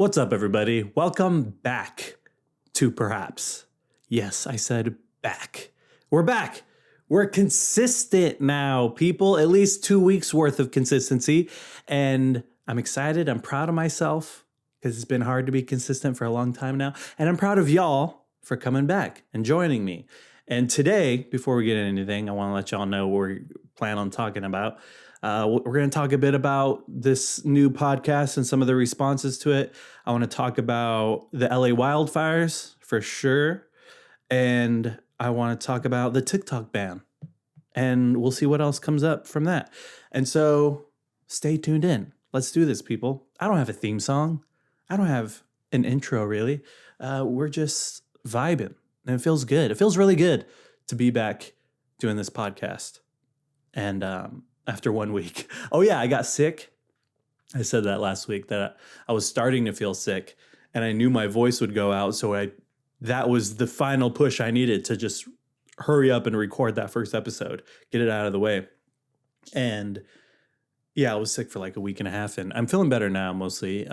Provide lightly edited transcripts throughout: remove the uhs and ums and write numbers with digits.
What's up, everybody? Welcome back to Perhaps. Yes, I said back. We're back. We're consistent now, people. At least 2 weeks worth of consistency. And I'm excited. I'm proud of myself because it's been hard to be consistent for a long time now. And I'm proud of y'all for coming back and joining me. And today, before we get into anything, I want to let y'all know what we plan on talking about. We're going to talk a bit about this new podcast and some of the responses to it. I want to talk about the LA wildfires for sure. And I want to talk about the TikTok ban. And we'll see what else comes up from that. And so stay tuned in. Let's do this, people. I don't have a theme song. I don't have an intro, really. We're just vibing. And it feels good. It feels really good to be back doing this podcast. And after 1 week. Oh, yeah, I got sick. I said that last week that I was starting to feel sick and I knew my voice would go out. So that was the final push I needed to just hurry up and record that first episode, get it out of the way. And yeah, I was sick for like a week and a half and I'm feeling better now mostly.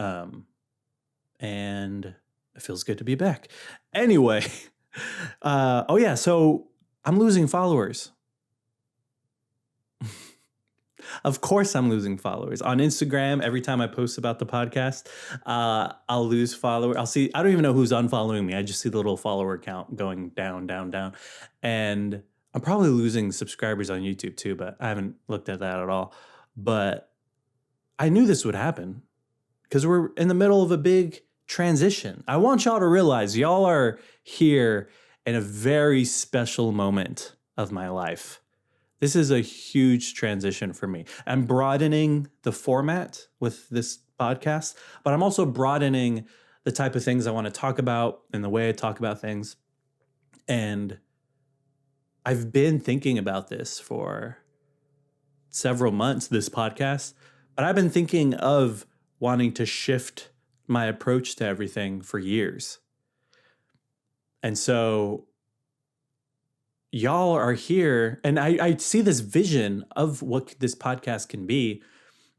And it feels good to be back. Anyway, so I'm losing followers. Of course I'm losing followers. On Instagram, every time I post about the podcast, I'll lose followers. I don't even know who's unfollowing me. I just see the little follower count going down, down, down. And I'm probably losing subscribers on YouTube too, but I haven't looked at that at all. But I knew this would happen because we're in the middle of a big transition. I want y'all to realize y'all are here in a very special moment of my life. This is a huge transition for me. I'm broadening the format with this podcast, but I'm also broadening the type of things I want to talk about and the way I talk about things. And I've been thinking about this for several months, this podcast, but I've been thinking of wanting to shift my approach to everything for years. And so y'all are here, and I see this vision of what this podcast can be.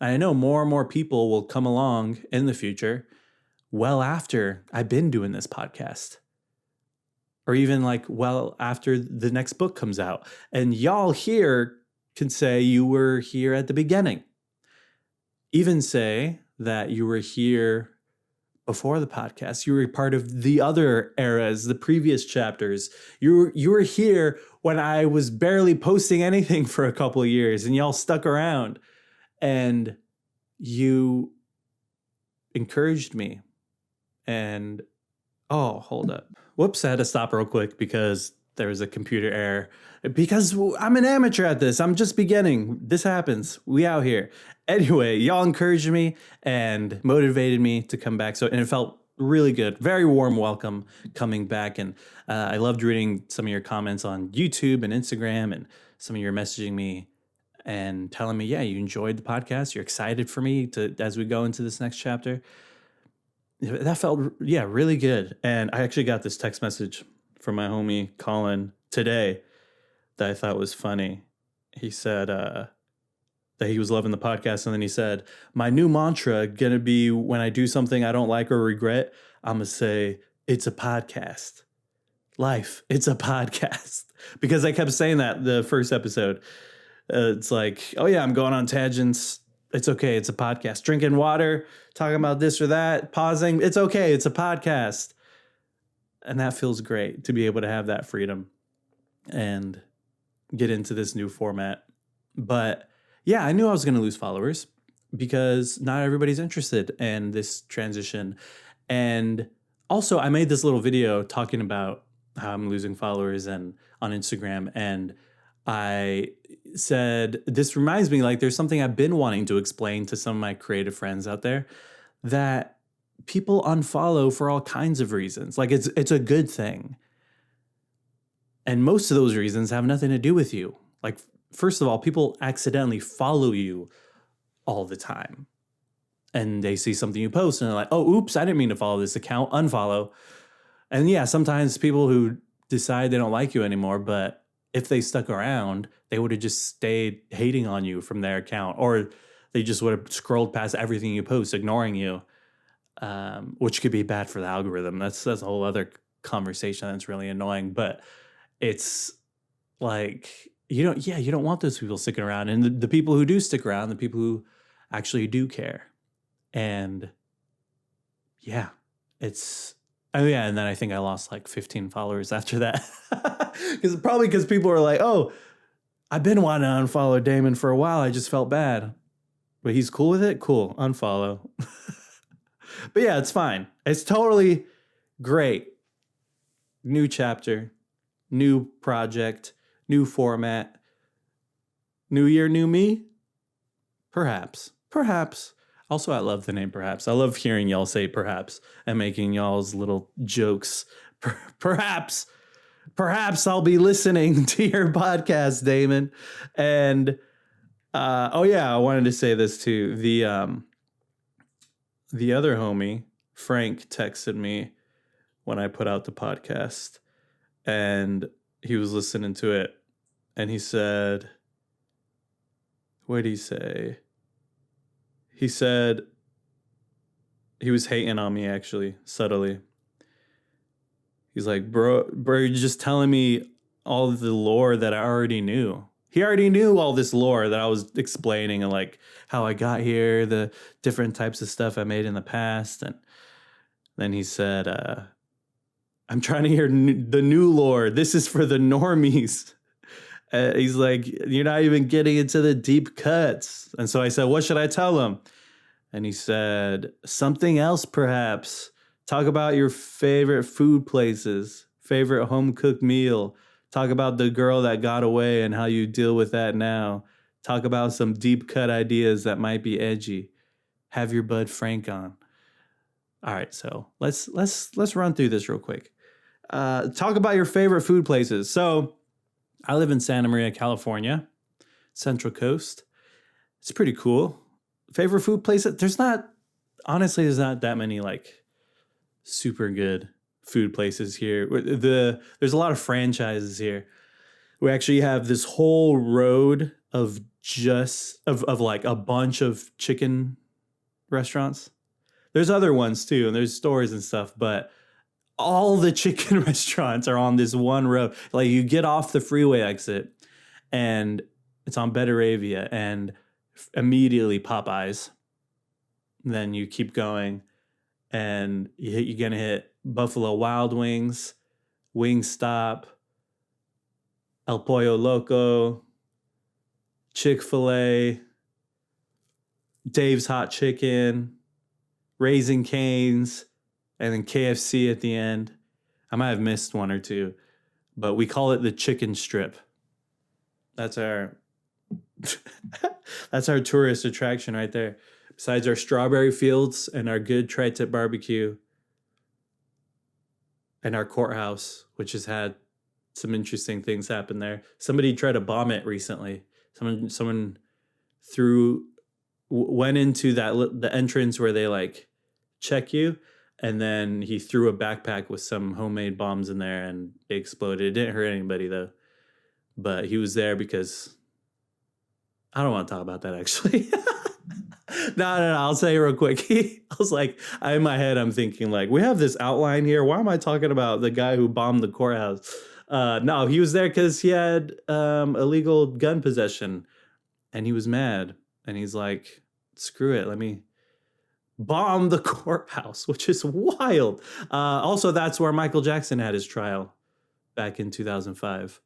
And I know more and more people will come along in the future, well after I've been doing this podcast. Or even like well after the next book comes out. And y'all here can say you were here at the beginning. Even say that you were here before the podcast. You were part of the other eras, the previous chapters. You were here when I was barely posting anything for a couple of years and y'all stuck around and you encouraged me. And hold up. Whoops, I had to stop real quick because there was a computer error. Because I'm an amateur at this. I'm just beginning. This happens. We out here. Anyway, y'all encouraged me and motivated me to come back. And it felt really good. Very warm welcome coming back. And I loved reading some of your comments on YouTube and Instagram and some of your messaging me and telling me, yeah, you enjoyed the podcast. You're excited for me as we go into this next chapter. That felt, really good. And I actually got this text message from my homie Colin today that I thought was funny. He said that he was loving the podcast. And then he said, my new mantra going to be when I do something I don't like or regret, I'm going to say, it's a podcast. Life, it's a podcast. Because I kept saying that the first episode. It's like, oh yeah, I'm going on tangents. It's okay. It's a podcast. Drinking water, talking about this or that, pausing. It's okay. It's a podcast. And that feels great to be able to have that freedom and get into this new format. But yeah, I knew I was going to lose followers because not everybody's interested in this transition. And also I made this little video talking about how I'm losing followers and on Instagram. And I said, this reminds me, like there's something I've been wanting to explain to some of my creative friends out there that people unfollow for all kinds of reasons. Like it's a good thing. And most of those reasons have nothing to do with you. Like, first of all, people accidentally follow you all the time. And they see something you post and they're like, oh, oops, I didn't mean to follow this account, unfollow. And yeah, sometimes people who decide they don't like you anymore, but if they stuck around, they would have just stayed hating on you from their account, or they just would have scrolled past everything you post, ignoring you. which could be bad for the algorithm. That's a whole other conversation that's really annoying. But it's like you don't want those people sticking around, and the people who do stick around, the people who actually do care, and yeah, it's. Oh yeah, and then I think I lost like 15 followers after that, because people were like, "Oh, I've been wanting to unfollow Damon for a while. I just felt bad, but he's cool with it. Cool, unfollow." But yeah, it's fine. It's totally great. New chapter, new project, new format, new year, new me. Perhaps. Also, I love the name Perhaps. I love hearing y'all say perhaps and making y'all's little jokes. Perhaps I'll be listening to your podcast, Damon. And oh yeah, I wanted to say this too. The other homie, Frank, texted me when I put out the podcast, and he was listening to it, and he said, what did he say? He said he was hating on me, actually, subtly. He's like, bro, you're just telling me all the lore that I already knew. He already knew all this lore that I was explaining, and like how I got here, the different types of stuff I made in the past. And then he said, I'm trying to hear the new lore. This is for the normies. He's like, you're not even getting into the deep cuts. And so I said, what should I tell him? And he said, something else, perhaps. Talk about your favorite food places, favorite home cooked meal. Talk about the girl that got away and how you deal with that now. Talk about some deep cut ideas that might be edgy. Have your bud Frank on. All right, so let's run through this real quick. Talk about your favorite food places. So I live in Santa Maria, California, Central Coast. It's pretty cool. Favorite food places? There's not that many like super good food places here. There's a lot of franchises here. We actually have this whole road of like a bunch of chicken restaurants. There's other ones too, and there's stores and stuff, but all the chicken restaurants are on this one road. Like you get off the freeway exit and it's on Betaravia and immediately Popeyes. Then you keep going and you're going to hit Buffalo Wild Wings, Wingstop, El Pollo Loco, Chick-fil-A, Dave's Hot Chicken, Raising Cane's, and then KFC at the end. I might have missed one or two, but we call it the chicken strip. That's our tourist attraction right there. Besides our strawberry fields and our good tri-tip barbecue and our courthouse, which has had some interesting things happen there. Somebody tried to bomb it recently. Someone went into the entrance where they like check you, and then he threw a backpack with some homemade bombs in there and it exploded. It didn't hurt anybody though. But he was there because I don't want to talk about that actually. No, I'll say it real quick. I was like, in my head, I'm thinking like, we have this outline here. Why am I talking about the guy who bombed the courthouse? No, he was there because he had illegal gun possession and he was mad. And he's like, screw it. Let me bomb the courthouse, which is wild. Also, that's where Michael Jackson had his trial back in 2005.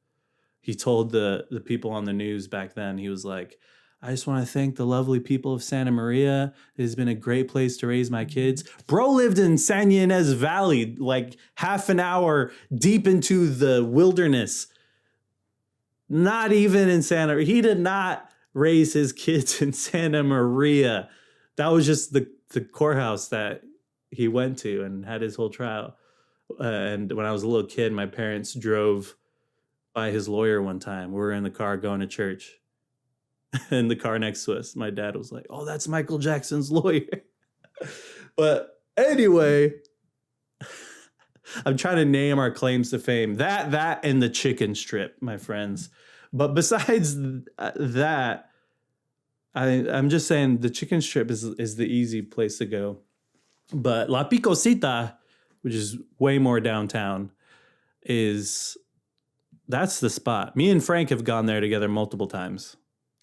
He told the people on the news back then, he was like, I just want to thank the lovely people of Santa Maria. It has been a great place to raise my kids. Bro lived in San Ynez Valley, like half an hour deep into the wilderness. Not even in Santa Maria. He did not raise his kids in Santa Maria. That was just the courthouse that he went to and had his whole trial. And when I was a little kid, my parents drove by his lawyer one time. We were in the car going to church. In the car next to us, my dad was like, oh, that's Michael Jackson's lawyer. But anyway, I'm trying to name our claims to fame. That and the chicken strip, my friends. But besides that, I'm just saying the chicken strip is the easy place to go. But La Picosita, which is way more downtown, that's the spot. Me and Frank have gone there together multiple times.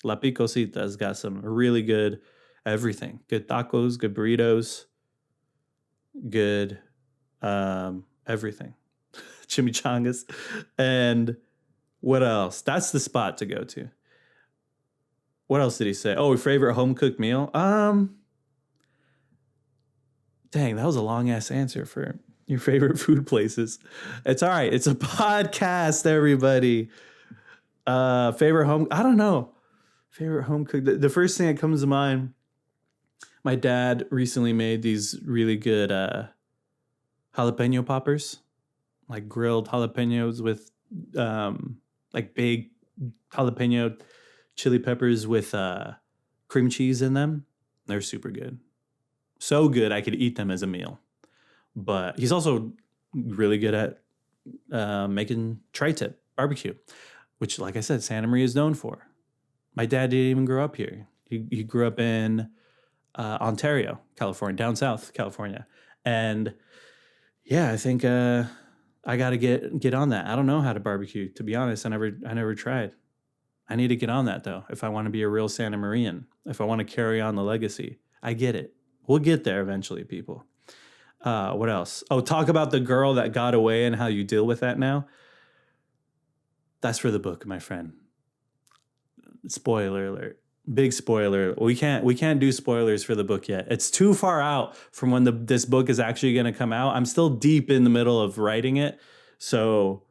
La Picosita's got some really good everything. Good tacos, good burritos, good everything. Chimichangas. And what else? That's the spot to go to. What else did he say? Oh, favorite home cooked meal? Dang, that was a long ass answer for your favorite food places. It's all right. It's a podcast, everybody. Favorite home, I don't know. Favorite home cooked. The first thing that comes to mind, my dad recently made these really good jalapeno poppers, like grilled jalapenos with like big jalapeno chili peppers with cream cheese in them. They're super good. So good I could eat them as a meal. But he's also really good at making tri-tip barbecue, which, like I said, Santa Maria is known for. My dad didn't even grow up here. He grew up in Ontario, California, down south California. And yeah, I think I got to get on that. I don't know how to barbecue, to be honest. I never tried. I need to get on that, though, if I want to be a real Santa Marian, if I want to carry on the legacy. I get it. We'll get there eventually, people. What else? Oh, talk about the girl that got away and how you deal with that now. That's for the book, my friend. Spoiler alert. Big spoiler. We can't do spoilers for the book yet. It's too far out from when this book is actually going to come out. I'm still deep in the middle of writing it. So,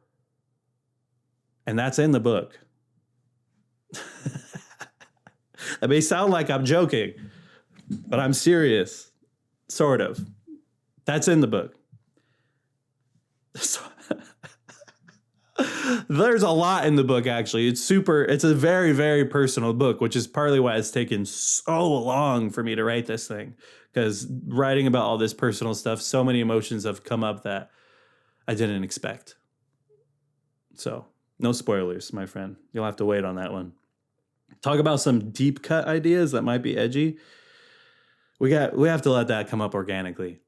and that's in the book. It may sound like I'm joking, but I'm serious. Sort of. That's in the book. There's a lot in the book, actually. It's a very, very personal book, which is partly why it's taken so long for me to write this thing. Because writing about all this personal stuff, so many emotions have come up that I didn't expect. So, no spoilers, my friend. You'll have to wait on that one. Talk about some deep cut ideas that might be edgy. We have to let that come up organically.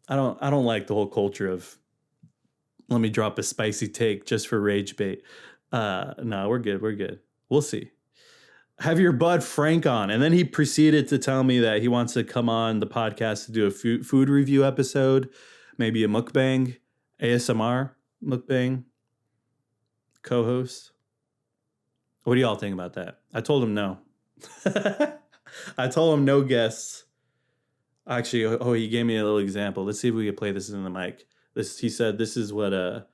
I don't like the whole culture of let me drop a spicy take just for rage bait. No, we're good. We'll see. Have your bud Frank on. And then he proceeded to tell me that he wants to come on the podcast to do a food review episode, maybe a mukbang, ASMR mukbang co-host. What do y'all think about that? I told him no. I told him no guests. Actually, he gave me a little example. Let's see if we can play this in the mic. He said this is what the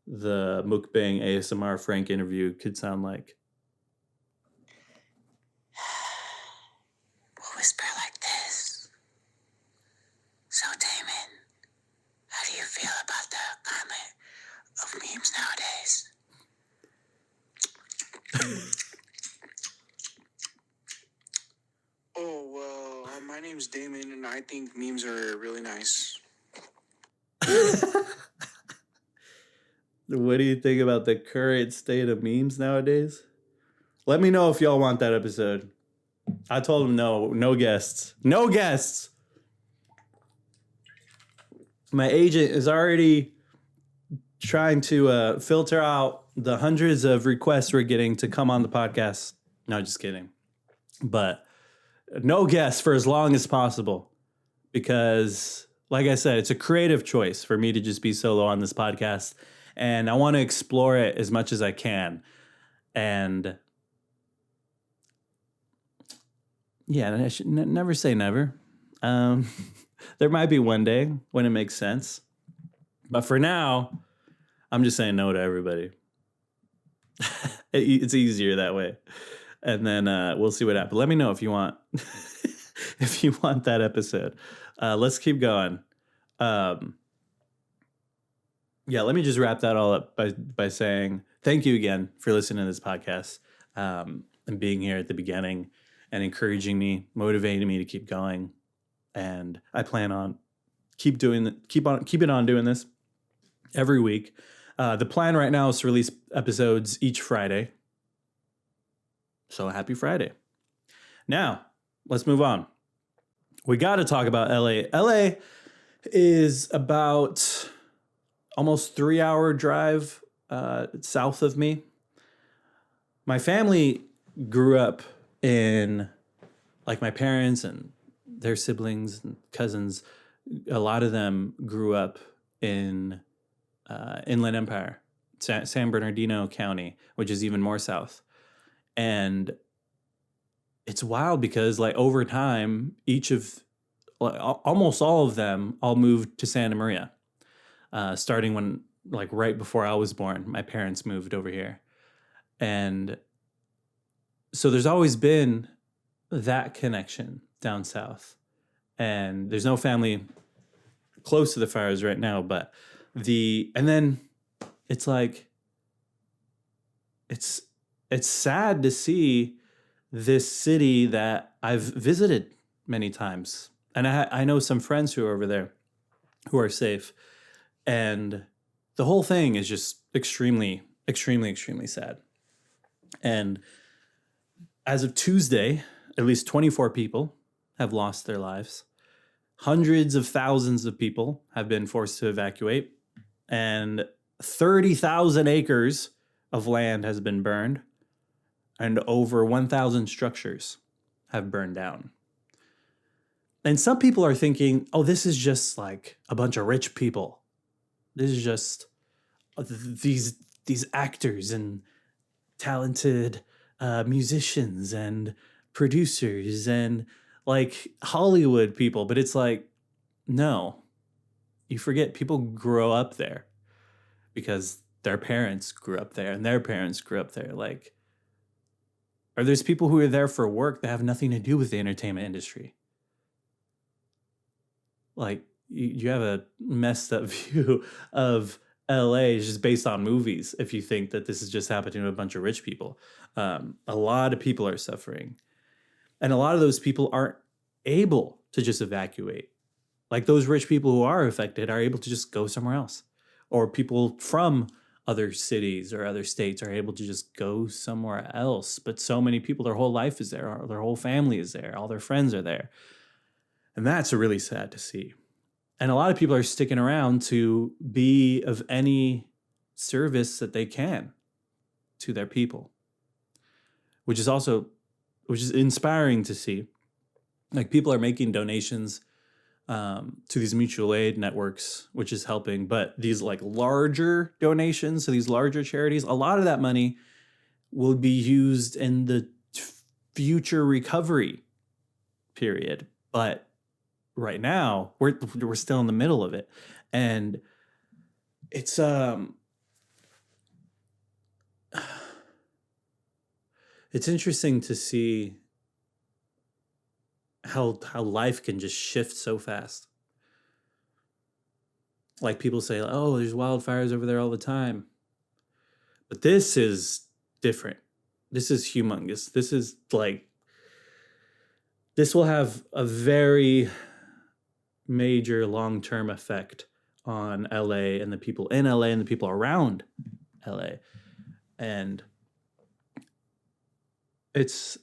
mukbang ASMR Frank interview could sound like. We'll whisper like this. So, Damon, how do you feel about the climate of memes nowadays? Oh, well, my name's Damon, and I think memes are really nice. What do you think about the current state of memes nowadays? Let me know if y'all want that episode. I told him no guests. No guests! My agent is already trying to filter out the hundreds of requests we're getting to come on the podcast. No, just kidding. But no guests for as long as possible. Because, like I said, it's a creative choice for me to just be solo on this podcast. And I want to explore it as much as I can. And yeah, I should never say never. There might be one day when it makes sense. But for now, I'm just saying no to everybody. It's easier that way. And then we'll see what happens. Let me know if you want if you want that episode. Let's keep going. Yeah, let me just wrap that all up by saying thank you again for listening to this podcast and being here at the beginning and encouraging me, motivating me to keep going. And I plan on keep it on doing this every week. The plan right now is to release episodes each Friday. So happy Friday. Now, let's move on. we got to talk about LA. LA is about almost 3 hour drive south of me. My family grew up in, like, my parents and their siblings and cousins, a lot of them grew up in Inland Empire, San Bernardino County, which is even more south. And it's wild because, like, over time, almost all of them all moved to Santa Maria, starting when, like, right before I was born, my parents moved over here. And so there's always been that connection down south. And there's no family close to the fires right now, but and then it's like, it's sad to see this city that I've visited many times. And I know some friends who are over there who are safe. And the whole thing is just extremely, extremely, extremely sad. And as of Tuesday, at least 24 people have lost their lives. Hundreds of thousands of people have been forced to evacuate. And 30,000 acres of land has been burned. And over 1,000 structures have burned down. And some people are thinking, oh, this is just like a bunch of rich people. This is just these actors and talented musicians and producers and, like, Hollywood people. But it's like, no, you forget people grow up there because their parents grew up there and their parents grew up there. Like, or there's people who are there for work that have nothing to do with the entertainment industry. Like, you have a messed up view of LA just based on movies if you think that this is just happening to a bunch of rich people. A lot of people are suffering. And a lot of those people aren't able to just evacuate. Like, those rich people who are affected are able to just go somewhere else. Or people from other cities or other states are able to just go somewhere else. But so many people, their whole life is there, their whole family is there, all their friends are there. And that's really sad to see. And a lot of people are sticking around to be of any service that they can to their people, which is inspiring to see. Like, people are making donations to these mutual aid networks, which is helping. But these, like, larger donations to these larger charities, a lot of that money will be used in the future recovery period. But right now, we're still in the middle of it. And it's interesting to see how life can just shift so fast. Like, people say, oh, there's wildfires over there all the time. But this is different. This is humongous. This is like, this will have a very major long-term effect on LA and the people in LA and the people around LA. And it's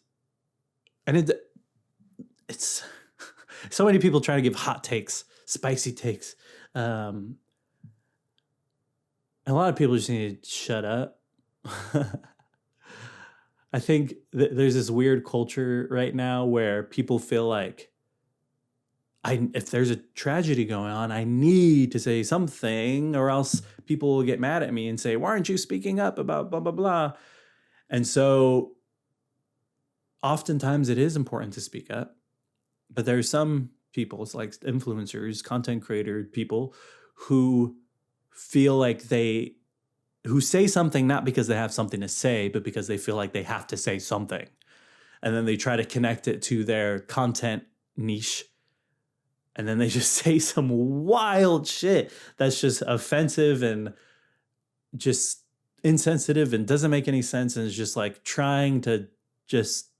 so many people try to give hot takes, spicy takes. A lot of people just need to shut up. I think there's this weird culture right now where people feel like, if there's a tragedy going on, I need to say something, or else people will get mad at me and say, why aren't you speaking up about blah, blah, blah? And so oftentimes it is important to speak up. But there's some people, it's like influencers, content creator people, who feel like who say something not because they have something to say, but because they feel like they have to say something. And then they try to connect it to their content niche. And then they just say some wild shit that's just offensive and just insensitive and doesn't make any sense. And it's just like trying to just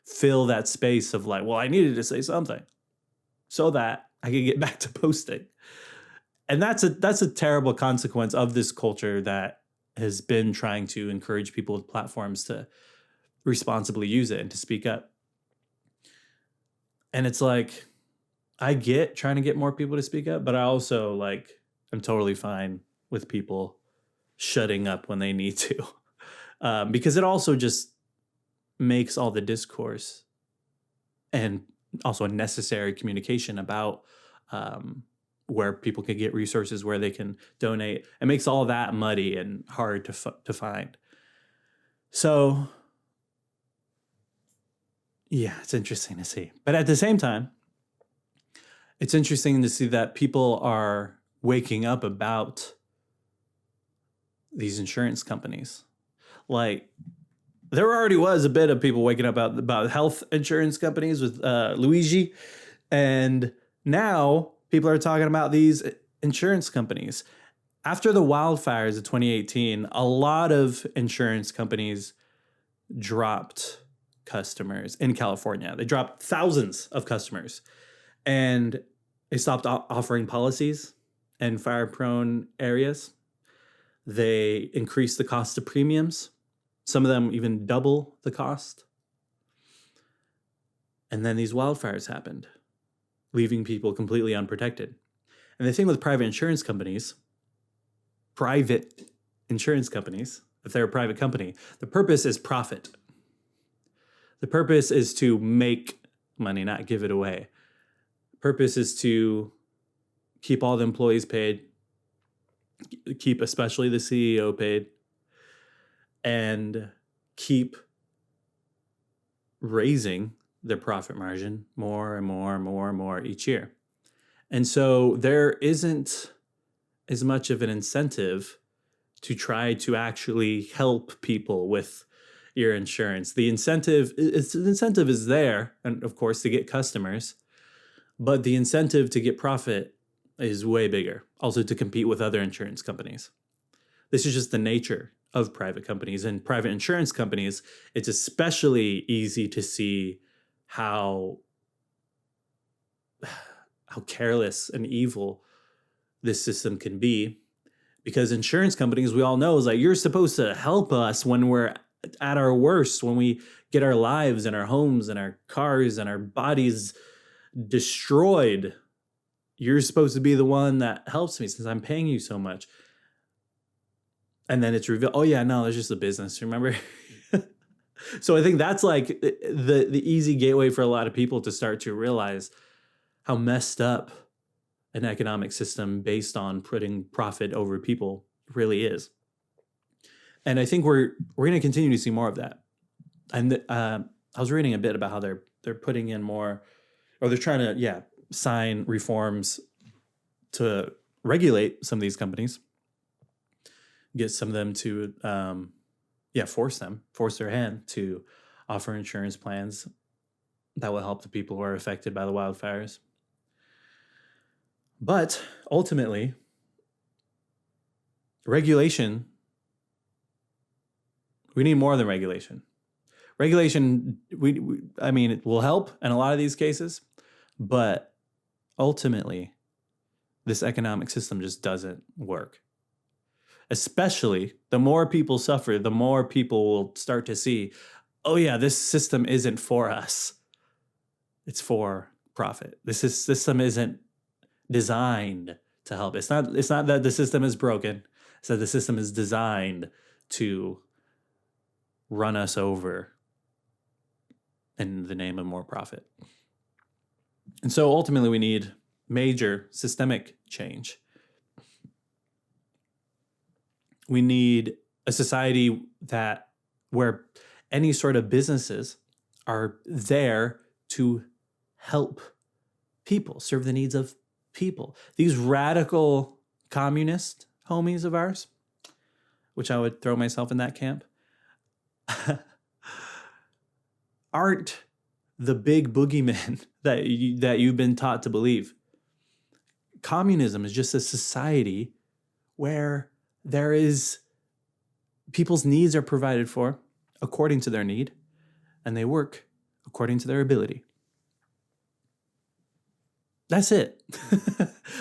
fill that space of like, well, I needed to say something so that I could get back to posting. And that's a terrible consequence of this culture that has been trying to encourage people with platforms to responsibly use it and to speak up. And it's like, I get trying to get more people to speak up, but I also I'm totally fine with people shutting up when they need to, because it also just makes all the discourse and also a necessary communication about where people can get resources, where they can donate. It makes all that muddy and hard to find. So, yeah, it's interesting to see. But at the same time, it's interesting to see that people are waking up about these insurance companies. Like, there already was a bit of people waking up about health insurance companies with Luigi. And now people are talking about these insurance companies. After the wildfires of 2018, a lot of insurance companies dropped customers in California. They dropped thousands of customers, and they stopped offering policies in fire-prone areas. They increased the cost of premiums. Some of them even double the cost. And then these wildfires happened, leaving people completely unprotected. And the thing with private insurance companies, if they're a private company, the purpose is profit. The purpose is to make money, not give it away. The purpose is to keep all the employees paid, keep especially the CEO paid, and keep raising their profit margin more and more and more and more each year. And so there isn't as much of an incentive to try to actually help people with your insurance. The incentive is there, and of course, to get customers, but the incentive to get profit is way bigger, also to compete with other insurance companies. This is just the nature of private companies. And private insurance companies, it's especially easy to see how careless and evil this system can be, because insurance companies, we all know, is like, you're supposed to help us when we're at our worst, when we get our lives and our homes and our cars and our bodies destroyed. You're supposed to be the one that helps me since I'm paying you so much. And then it's revealed, oh yeah, no, there's just a business, remember? So I think that's like the easy gateway for a lot of people to start to realize how messed up an economic system based on putting profit over people really is. And I think we're going to continue to see more of that. And I was reading a bit about how they're putting in more, or they're trying to sign reforms to regulate some of these companies, get some of them to force their hand to offer insurance plans that will help the people who are affected by the wildfires. But ultimately, regulation, we need more than regulation. Regulation, it will help in a lot of these cases, but ultimately, this economic system just doesn't work. Especially the more people suffer, the more people will start to see, oh yeah, this system isn't for us. It's for profit. System isn't designed to help. It's not that the system is broken. It's that the system is designed to run us over in the name of more profit. And so ultimately we need major systemic change. We need a society where any sort of businesses are there to help people, serve the needs of people. These radical communist homies of ours, which I would throw myself in that camp, aren't the big boogeymen that you've been taught to believe. Communism is just a society where people's needs are provided for according to their need, and they work according to their ability. That's it.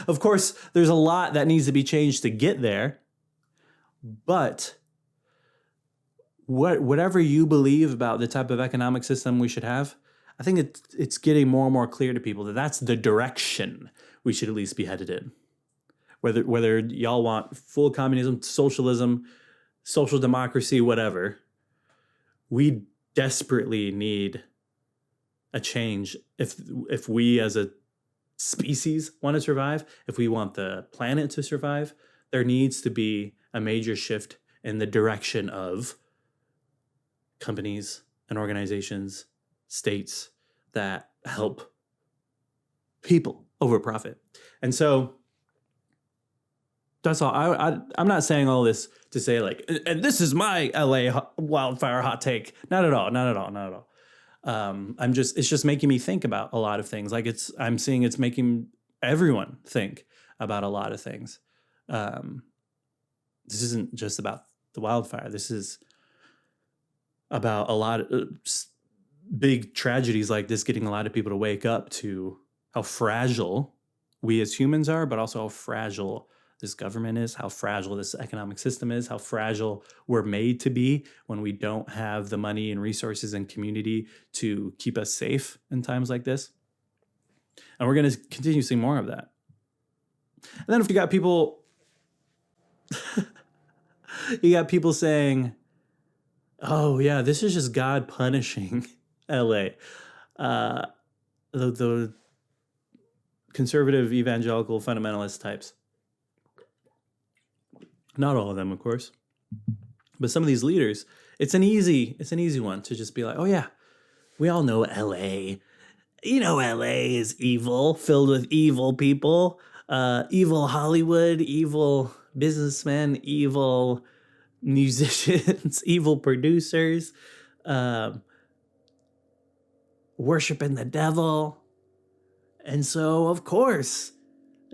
Of course, there's a lot that needs to be changed to get there, but whatever you believe about the type of economic system we should have, I think it's getting more and more clear to people that that's the direction we should at least be headed in. Whether y'all want full communism, socialism, social democracy, whatever, we desperately need a change if we as a species want to survive, if we want the planet to survive. There needs to be a major shift in the direction of companies and organizations, states that help people over profit. And so that's all. I'm not saying all this to say like, and this is my LA wildfire hot take. Not at all. Not at all. Not at all. It's just making me think about a lot of things. Like I'm seeing it's making everyone think about a lot of things. This isn't just about the wildfire. This is about a lot of big tragedies like this, getting a lot of people to wake up to how fragile we as humans are, but also how fragile this government is, how fragile this economic system is, how fragile we're made to be when we don't have the money and resources and community to keep us safe in times like this. And we're going to continue seeing more of that. And then if you got people, saying, oh yeah, this is just God punishing LA. The conservative evangelical fundamentalist types. Not all of them, of course, but some of these leaders, it's an easy one to just be like, oh yeah, we all know LA. You know, LA is evil, filled with evil people, evil Hollywood, evil businessmen, evil musicians, evil producers, worshiping the devil. And so, of course,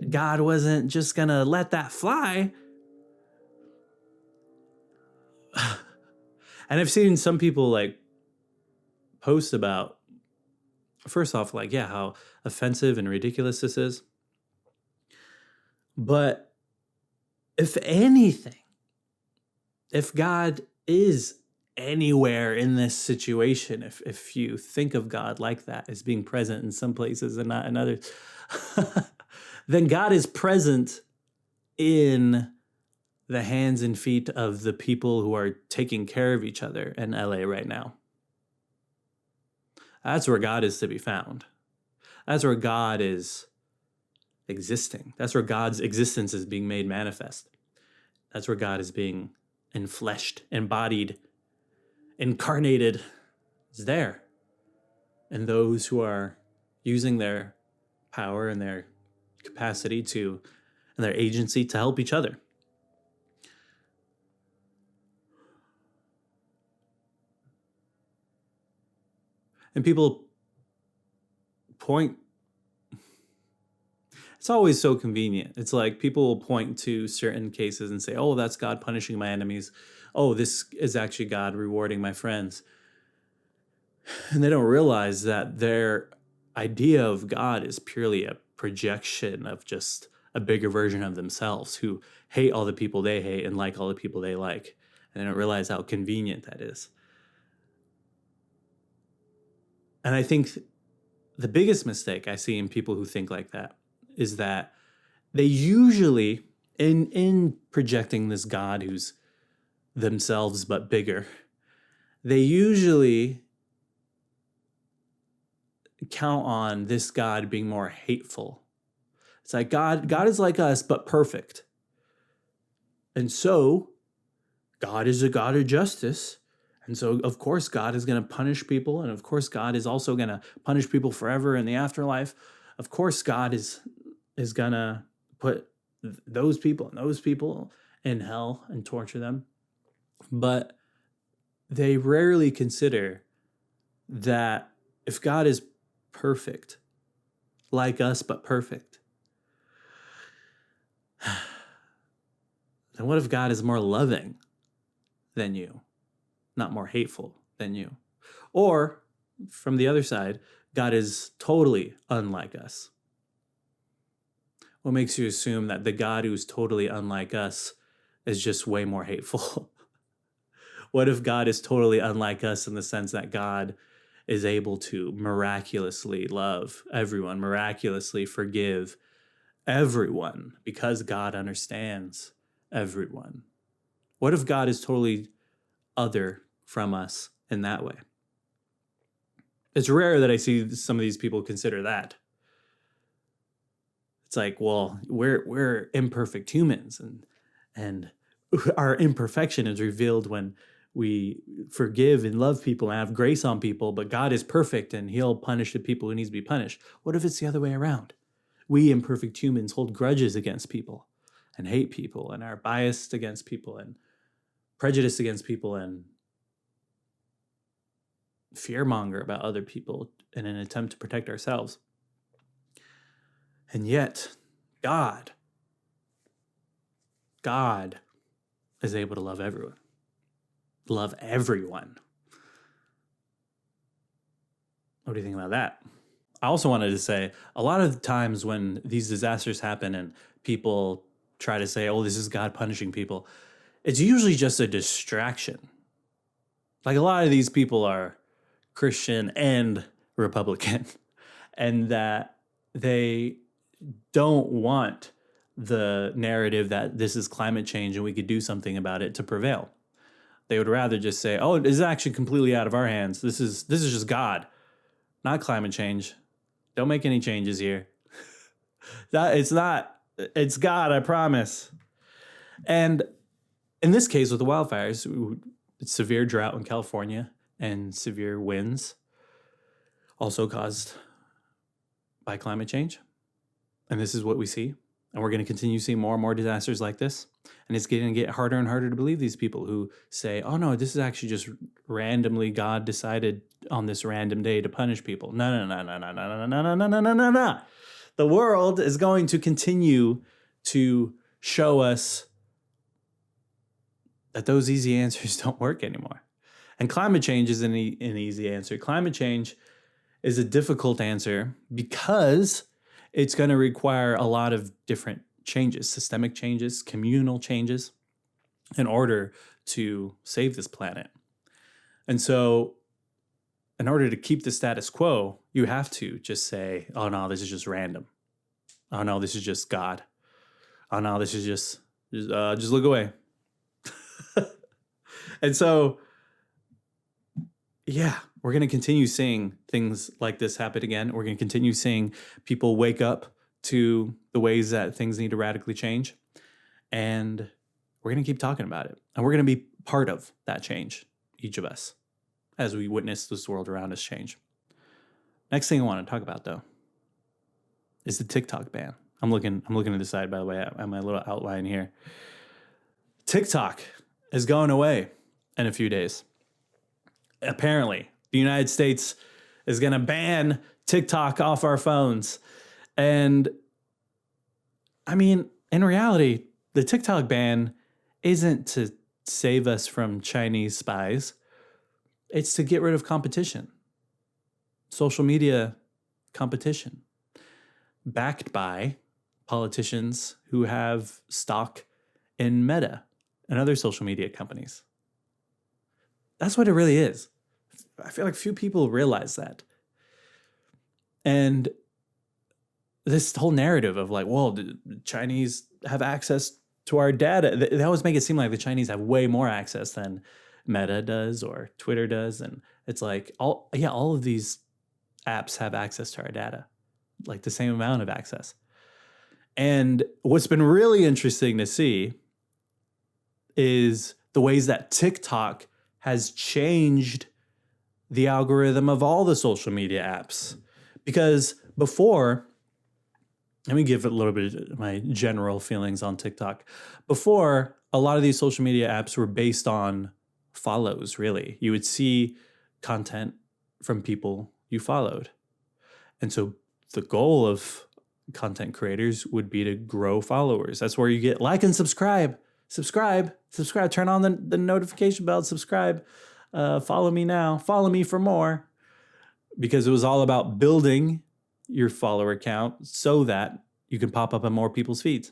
God wasn't just going to let that fly. And I've seen some people like post about, first off, like, yeah, how offensive and ridiculous this is. But if anything, if God is anywhere in this situation, if you think of God like that, as being present in some places and not in others, then God is present in the hands and feet of the people who are taking care of each other in LA right now. That's where God is to be found. That's where God is existing. That's where God's existence is being made manifest. That's where God is being enfleshed, embodied, incarnated. Is there. And those who are using their power and their capacity and their agency to help each other. And people point, it's always so convenient. It's like people will point to certain cases and say, oh, that's God punishing my enemies. Oh, this is actually God rewarding my friends. And they don't realize that their idea of God is purely a projection of just a bigger version of themselves who hate all the people they hate and like all the people they like. And they don't realize how convenient that is. And I think the biggest mistake I see in people who think like that is that they usually, in projecting this God who's themselves but bigger, they usually count on this God being more hateful. It's like God is like us but perfect. And so God is a God of justice. And so, of course, God is going to punish people. And of course, God is also going to punish people forever in the afterlife. Of course, God is going to put those people in hell and torture them. But they rarely consider that if God is perfect, like us, but perfect, then what if God is more loving than you? Not more hateful than you. Or, from the other side, God is totally unlike us. What makes you assume that the God who's totally unlike us is just way more hateful? What if God is totally unlike us in the sense that God is able to miraculously love everyone, miraculously forgive everyone because God understands everyone? What if God is totally other from us in that way? It's rare that I see some of these people consider that. It's like, well, we're imperfect humans, and our imperfection is revealed when we forgive and love people and have grace on people, but God is perfect and he'll punish the people who needs to be punished. What if it's the other way around? We imperfect humans hold grudges against people and hate people and are biased against people and prejudiced against people and fearmonger about other people in an attempt to protect ourselves. And yet, God is able to love everyone. Love everyone. What do you think about that? I also wanted to say, a lot of the times when these disasters happen and people try to say, oh, this is God punishing people, it's usually just a distraction. Like, a lot of these people are Christian and Republican, and that they don't want the narrative that this is climate change and we could do something about it to prevail. They would rather just say, oh, this is actually completely out of our hands. This is just God, not climate change. Don't make any changes here. It's God, I promise. And in this case with the wildfires, it's severe drought in California and severe winds, also caused by climate change. And this is what we see. And we're going to continue seeing more and more disasters like this. And it's going to get harder and harder to believe these people who say, oh, no, this is actually just randomly God decided on this random day to punish people. No. The world is going to continue to show us that those easy answers don't work anymore. And climate change isn't an easy answer. Climate change is a difficult answer because it's going to require a lot of different changes, systemic changes, communal changes, in order to save this planet. And so in order to keep the status quo, you have to just say, oh, no, this is just random. Oh, no, this is just God. Oh, no, this is just look away. And so, yeah, we're going to continue seeing things like this happen again. We're going to continue seeing people wake up to the ways that things need to radically change. And we're going to keep talking about it. And we're going to be part of that change, each of us, as we witness this world around us change. Next thing I want to talk about, though, is the TikTok ban. I'm looking to the side, by the way, at my little outline here. TikTok is going away in a few days. Apparently, the United States is going to ban TikTok off our phones. And I mean, in reality, the TikTok ban isn't to save us from Chinese spies. It's to get rid of competition. Social media competition. Backed by politicians who have stock in Meta and other social media companies. That's what it really is. I feel like few people realize that. And this whole narrative of like, well, the Chinese have access to our data. They always make it seem like the Chinese have way more access than Meta does or Twitter does. And it's like, all of these apps have access to our data, like the same amount of access. And what's been really interesting to see is the ways that TikTok has changed the algorithm of all the social media apps. Because before, let me give a little bit of my general feelings on TikTok. Before, a lot of these social media apps were based on follows, really. You would see content from people you followed. And so the goal of content creators would be to grow followers. That's where you get like and subscribe. Subscribe, turn on the notification bell, subscribe, follow me now, follow me for more. Because it was all about building your follower count so that you can pop up on more people's feeds.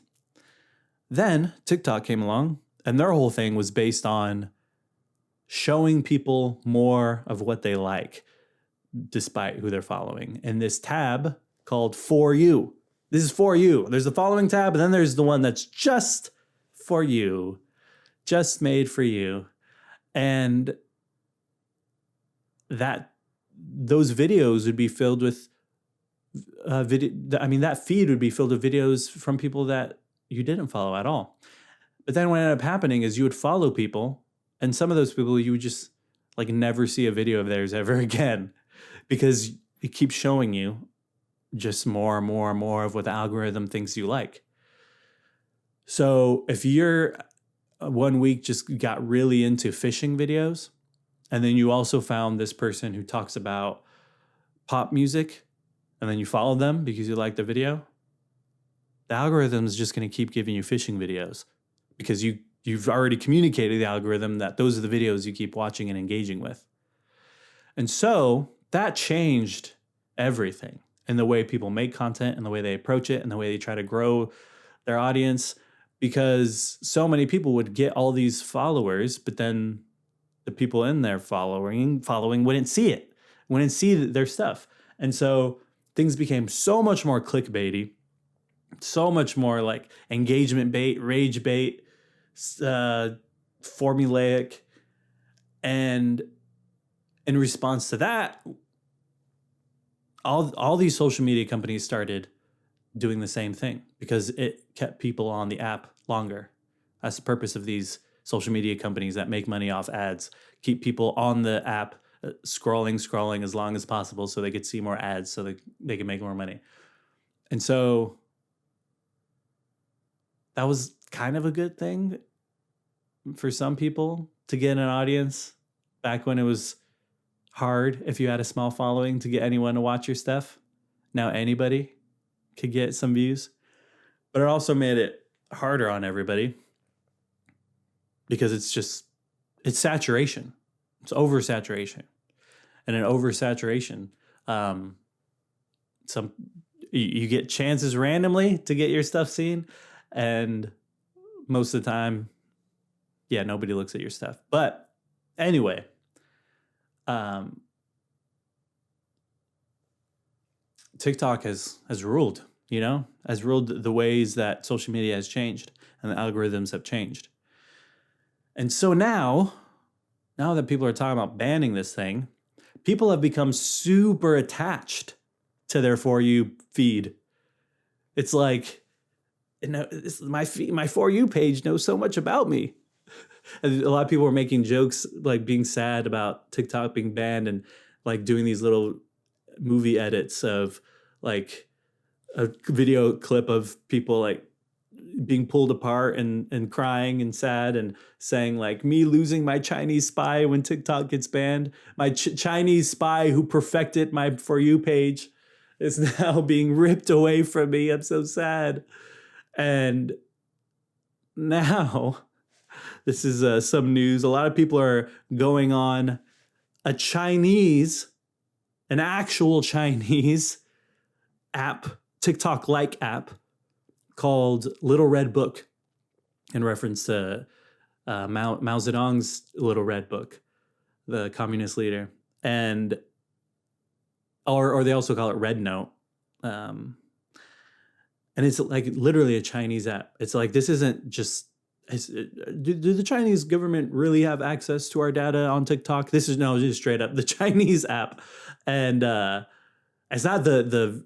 Then TikTok came along and their whole thing was based on showing people more of what they like, despite who they're following. And this tab called For You. This is For You. There's the following tab, and then there's the one that's just for you, just made for you. And those videos would be filled with that feed would be filled with videos from people that you didn't follow at all. But then what ended up happening is you would follow people, and some of those people you would just like never see a video of theirs ever again, because it keeps showing you just more and more and more of what the algorithm thinks you like. So if you're 1 week just got really into fishing videos, and then you also found this person who talks about pop music, and then you follow them because you like the video, the algorithm is just going to keep giving you fishing videos because you've already communicated to the algorithm that those are the videos you keep watching and engaging with. And so that changed everything in the way people make content and the way they approach it and the way they try to grow their audience, because so many people would get all these followers, but then the people in there following wouldn't see it, wouldn't see their stuff. And so things became so much more clickbaity, so much more like engagement bait, rage bait, formulaic. And in response to that, all these social media companies started doing the same thing because it kept people on the app longer. That's the purpose of these social media companies that make money off ads. Keep people on the app scrolling as long as possible so they could see more ads so they can make more money. And so that was kind of a good thing for some people to get an audience back when it was hard if you had a small following to get anyone to watch your stuff. Now anybody could get some views. But it also made it harder on everybody because it's saturation. It's oversaturation. And in oversaturation, you get chances randomly to get your stuff seen, and most of the time, nobody looks at your stuff. But anyway, TikTok has ruled, has ruled the ways that social media has changed and the algorithms have changed. And so now that people are talking about banning this thing, people have become super attached to their For You feed. It's like, my For You page knows so much about me. And a lot of people are making jokes, like being sad about TikTok being banned and like doing these little movie edits of like a video clip of people like being pulled apart and crying and sad and saying like, me losing my Chinese spy when TikTok gets banned. My Chinese spy who perfected my For You page is now being ripped away from me. I'm so sad. And now this is some news. A lot of people are going on an actual Chinese app, TikTok-like app called Little Red Book, in reference to Mao Zedong's Little Red Book, the communist leader, and or they also call it Red Note, and it's like literally a Chinese app. It's like, this isn't just. Do the Chinese government really have access to our data on TikTok? This is just straight up the Chinese app, and it's not the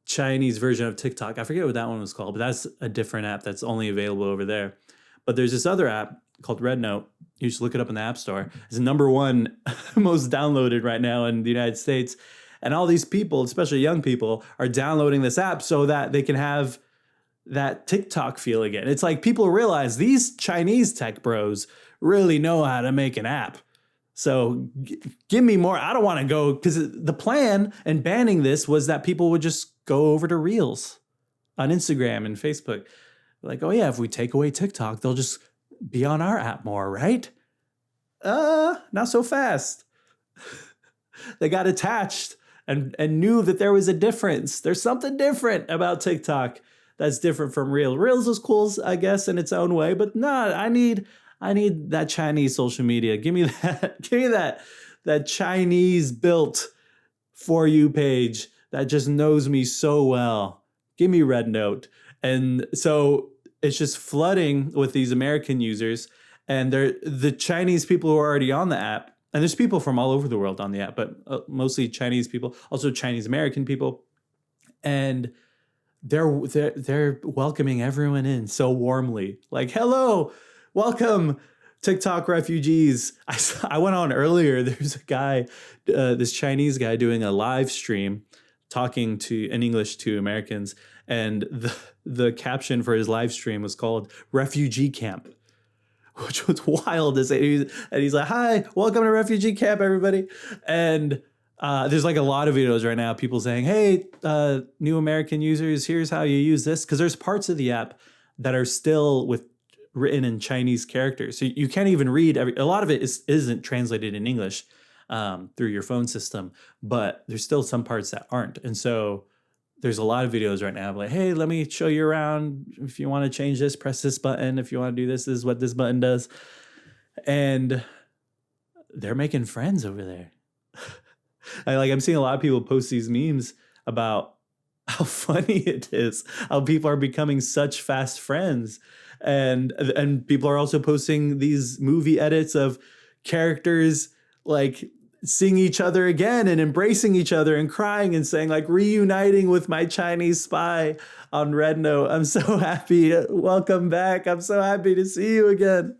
Chinese version of TikTok. I forget what that one was called, but that's a different app that's only available over there. But there's this other app called Red Note. You should look it up in the App Store. It's number one most downloaded right now in the United States. And all these people, especially young people, are downloading this app so that they can have that TikTok feel again. It's like people realize these Chinese tech bros really know how to make an app. So give me more. I don't want to go, because the plan in banning this was that people would just go over to Reels on Instagram and Facebook. Like, oh yeah, if we take away TikTok, they'll just be on our app more, right? Not so fast. They got attached and knew that there was a difference. There's something different about TikTok that's different from Reels. Reels is cool, I guess, in its own way, but no, I need that Chinese social media. Give me that. Give me that Chinese built For You page that just knows me so well. Give me Red Note. And so it's just flooding with these American users, and they're the Chinese people who are already on the app. And there's people from all over the world on the app, but mostly Chinese people, also Chinese American people. And they're welcoming everyone in so warmly. Like, hello, welcome, TikTok refugees. I went on earlier. There's a guy, this Chinese guy, doing a live stream talking in English to Americans, and the caption for his live stream was called "Refugee Camp," which was wild to say. And he's like, "Hi, welcome to refugee camp, everybody." And there's like a lot of videos right now, people saying, "Hey, new American users, here's how you use this." Because there's parts of the app that are still written in Chinese characters, so you can't even read a lot of it isn't translated in English through your phone system, but there's still some parts that aren't. And so there's a lot of videos right now like, hey, let me show you around. If you want to change this, press this button. If you want to do this is what this button does. And they're making friends over there. I'm seeing a lot of people post these memes about how funny it is, how people are becoming such fast friends. And people are also posting these movie edits of characters like seeing each other again and embracing each other and crying and saying like, reuniting with my Chinese spy on Red Note. I'm so happy. Welcome back. I'm so happy to see you again.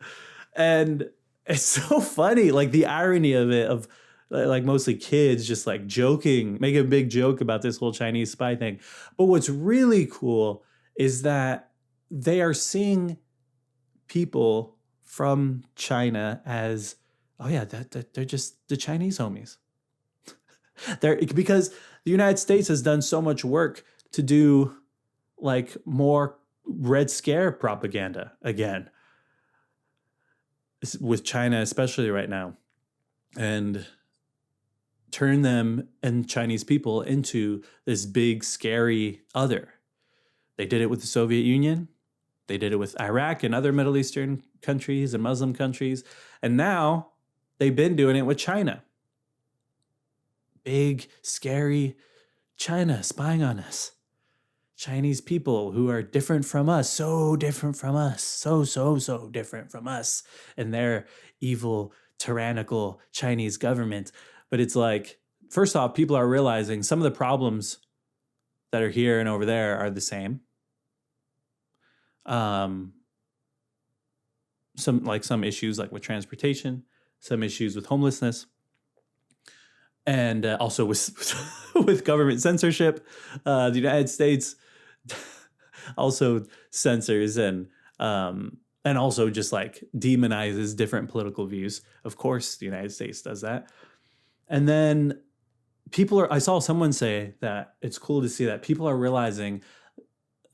And it's so funny, like the irony of it, of like mostly kids just like joking, making a big joke about this whole Chinese spy thing. But what's really cool is that they are seeing people from China as, oh yeah, they're just the Chinese homies. Because the United States has done so much work to do like more Red Scare propaganda again with China, especially right now, and turn them and Chinese people into this big, scary other. They did it with the Soviet Union. They did it with Iraq and other Middle Eastern countries and Muslim countries. And now they've been doing it with China. Big, scary China spying on us. Chinese people who are different from us, so different from us, so different from us and their evil, tyrannical Chinese government. But it's like, first off, people are realizing some of the problems that are here and over there are the same. Some issues like with transportation, some issues with homelessness, and also with government censorship. The United States also censors and also just like demonizes different political views. Of course, the United States does that. And then I saw someone say that it's cool to see that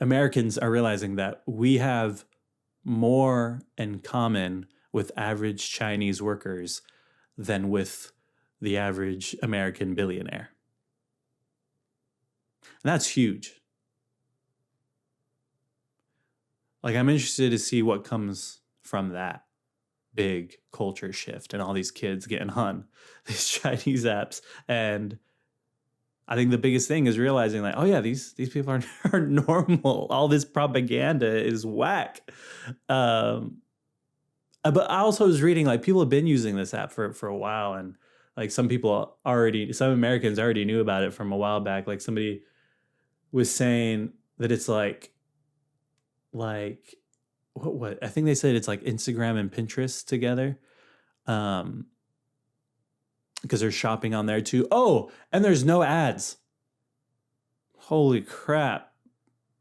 Americans are realizing that we have more in common with average Chinese workers than with the average American billionaire. And that's huge. Like, I'm interested to see what comes from that big culture shift and all these kids getting on these Chinese apps. And I think the biggest thing is realizing like, oh yeah, these people are normal. All this propaganda is whack. But I also was reading like people have been using this app for a while, and like some Americans already knew about it from a while back. Like somebody was saying that it's like what I think they said it's like Instagram and Pinterest together. Because they're shopping on there too. Oh, and there's no ads. Holy crap.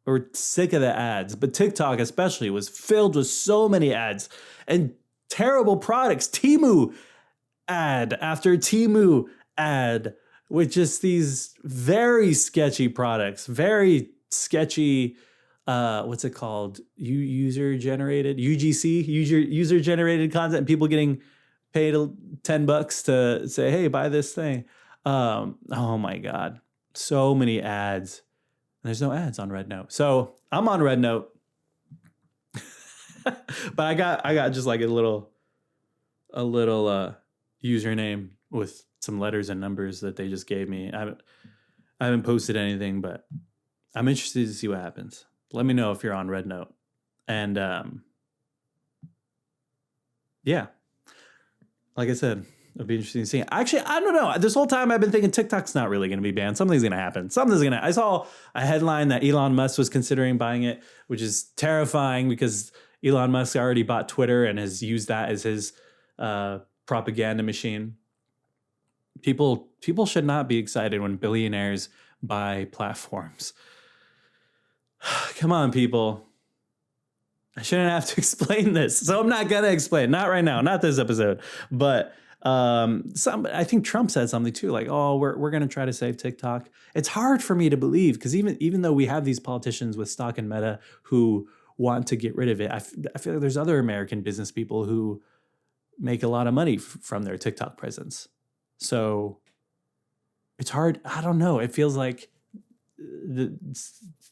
We're sick of the ads. But TikTok especially was filled with so many ads and terrible products. Temu ad after Temu ad with just these very sketchy products, very sketchy, what's it called? User-generated, UGC, user-generated content, and people getting paid $10 to say, hey, buy this thing. Oh my God. So many ads. And there's no ads on Red Note. So I'm on Red Note. But I got just like a little username with some letters and numbers that they just gave me. I haven't posted anything, but I'm interested to see what happens. Let me know if you're on Red Note. And yeah, like I said, it'll be interesting to see. Actually, I don't know. This whole time I've been thinking TikTok's not really going to be banned. Something's going to happen. I saw a headline that Elon Musk was considering buying it, which is terrifying because Elon Musk already bought Twitter and has used that as his propaganda machine. People should not be excited when billionaires buy platforms. Come on, people. I shouldn't have to explain this, so I'm not gonna explain. Not right now, not this episode. But I think Trump said something too, like, "Oh, we're gonna try to save TikTok." It's hard for me to believe because even though we have these politicians with stock in Meta who want to get rid of it, I feel like there's other American business people who make a lot of money from their TikTok presence. So it's hard. I don't know. It feels like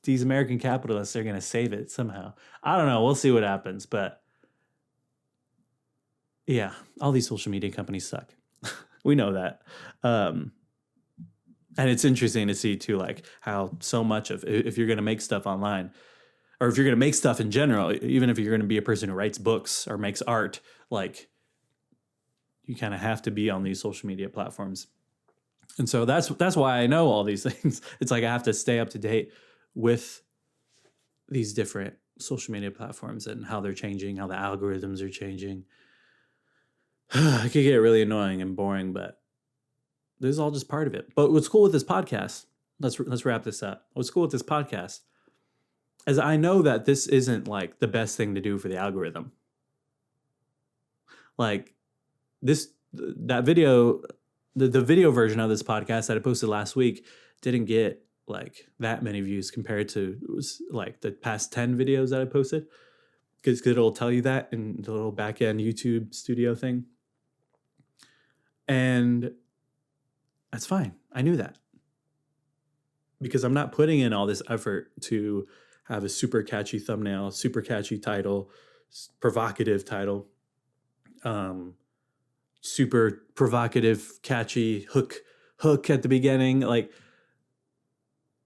these American capitalists are going to save it somehow. I don't know. We'll see what happens. But yeah, all these social media companies suck. We know that. And it's interesting to see too, like how so much of, if you're going to make stuff online, or if you're going to make stuff in general, even if you're going to be a person who writes books or makes art, like you kind of have to be on these social media platforms. And so that's why I know all these things. It's like I have to stay up to date with these different social media platforms and how they're changing, how the algorithms are changing. It could get really annoying and boring, but this is all just part of it. But what's cool with this podcast, let's wrap this up. What's cool with this podcast is I know that this isn't like the best thing to do for the algorithm. Like that video, the video version of this podcast that I posted last week didn't get like that many views compared to like the past 10 videos that I posted, because it'll tell you that in the little back end YouTube studio thing. And that's fine. I knew that because I'm not putting in all this effort to have a super catchy thumbnail, super catchy title, provocative title, super provocative, catchy hook at the beginning. Like,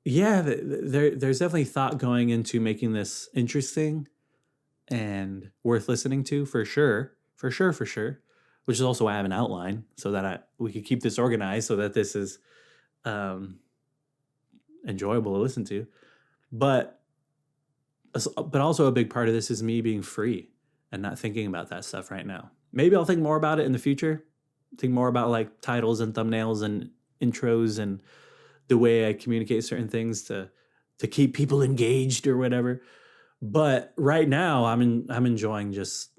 yeah, there's definitely thought going into making this interesting and worth listening to for sure. Which is also why I have an outline so that we could keep this organized so that this is enjoyable to listen to. But also a big part of this is me being free and not thinking about that stuff right now. Maybe I'll think more about it in the future. Think more about like titles and thumbnails and intros and the way I communicate certain things to keep people engaged or whatever. But right now I'm enjoying just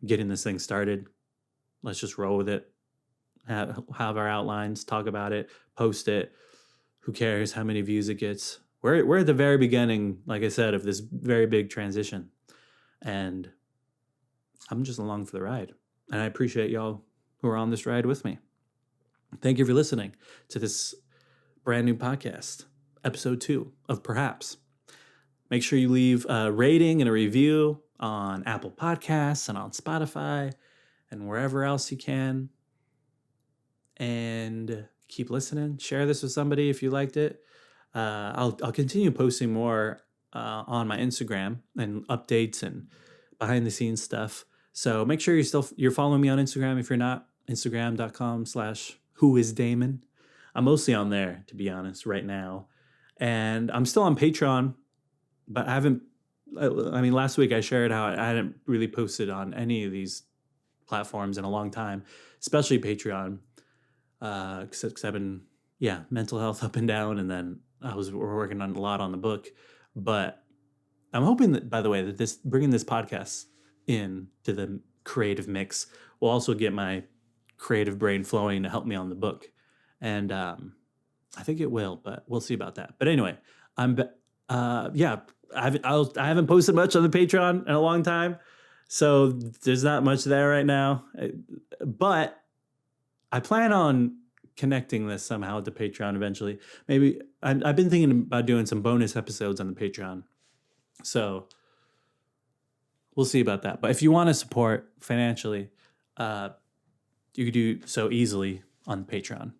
getting this thing started. Let's just roll with it. Have our outlines, talk about it, post it. Who cares how many views it gets? We're at the very beginning, like I said, of this very big transition. And I'm just along for the ride. And I appreciate y'all who are on this ride with me. Thank you for listening to this brand new podcast, episode 2 of Perhaps. Make sure you leave a rating and a review on Apple Podcasts and on Spotify and wherever else you can. And keep listening. Share this with somebody if you liked it. I'll continue posting more on my Instagram and updates and behind the scenes stuff. So make sure you're following me on Instagram. If you're not, Instagram.com/whoisdamon. I'm mostly on there, to be honest, right now. And I'm still on Patreon, but last week I shared how I hadn't really posted on any of these platforms in a long time, especially Patreon, because I've been, mental health up and down, and then we're working on a lot on the book. But I'm hoping that, by the way, that bringing this podcast in to the creative mix will also get my creative brain flowing to help me on the book. And I think it will, but we'll see about that. But anyway, I haven't posted much on the Patreon in a long time, so there's not much there right now. But I plan on connecting this somehow to Patreon eventually. Maybe I've been thinking about doing some bonus episodes on the Patreon. So we'll see about that. But if you want to support financially, you could do so easily on Patreon.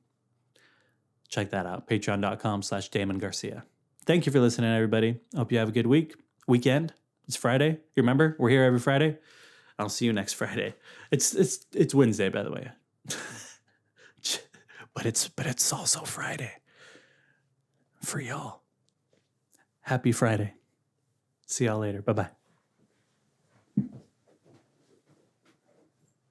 Check that out, patreon.com/Damon Garcia. Thank you for listening, everybody. Hope you have a good weekend. It's Friday. You remember, we're here every Friday. I'll see you next Friday. It's Wednesday, by the way. but it's also Friday for y'all. Happy Friday. See y'all later. Bye-bye.